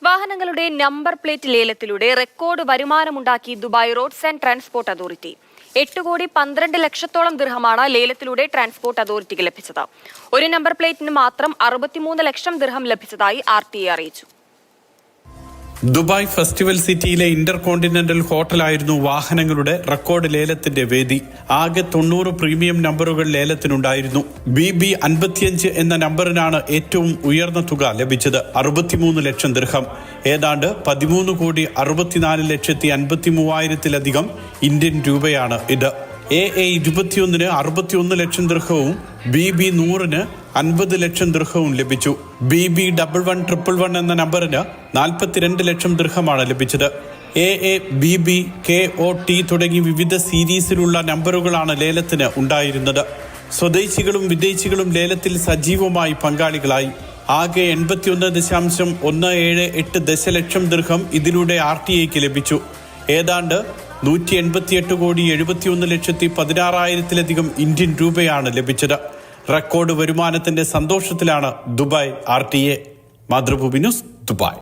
വാഹനങ്ങളുടെ number plate ലേലത്തിലൂടെ record വരുമാനമുണ്ടാക്കി Dubai roads and transport authority. 8,12,00,000 ദിർഹമാണ് ലേലത്തിലൂടെ ട്രാൻസ്പോർട്ട് അതോറിറ്റിക്ക് ലഭിച്ചത്. ഒരു നമ്പർ പ്ലേറ്റിന് മാത്രം 63 ലക്ഷം ദിർഹം ലഭിച്ചതായി RTA അറിയിച്ചു. ദുബായ് ഫെസ്റ്റിവൽ സിറ്റിയിലെ ഇന്റർകോണ്ടിനെന്റൽ ഹോട്ടലായിരുന്നു വാഹനങ്ങളുടെ റെക്കോർഡ് ലേലത്തിന്റെ വേദി. ആകെ 90 പ്രീമിയം നമ്പറുകൾ ലേലത്തിനുണ്ടായിരുന്നു. BB 55 എന്ന നമ്പറിനാണ് ഏറ്റവും ഉയർന്ന തുക ലഭിച്ചത്, 63 ലക്ഷം ദിർഹം. ഏതാണ്ട് 13,64,53,000 ഇന്ത്യൻ രൂപയാണ് ഇത്. AA 21 61 ലക്ഷം ദിർഹവും BB 100 50 ലക്ഷം ദിർഹവും ലഭിച്ചു. BB 1111 എന്ന നമ്പറിന് 42 ലക്ഷം ദിർഹമാണ് ലഭിച്ചത്. AA BB KOT തുടങ്ങി വിവിധ സീരീസിലുള്ള നമ്പറുകളാണ് ലേലത്തിന് ഉണ്ടായിരുന്നത്. സ്വദേശികളും വിദേശികളും ലേലത്തിൽ സജീവമായി പങ്കാളികളായി. ആകെ 81.178 ദശലക്ഷം ദിർഹം ഇതിലൂടെ RTAക്ക് ലഭിച്ചു. ഏതാണ്ട് 188,71,16,000 ഇന്ത്യൻ രൂപയാണ് ലഭിച്ചത്. റെക്കോർഡ് വരുമാനത്തിന്റെ സന്തോഷത്തിലാണ് Dubai RTA. Mathrubhumi news, Dubai.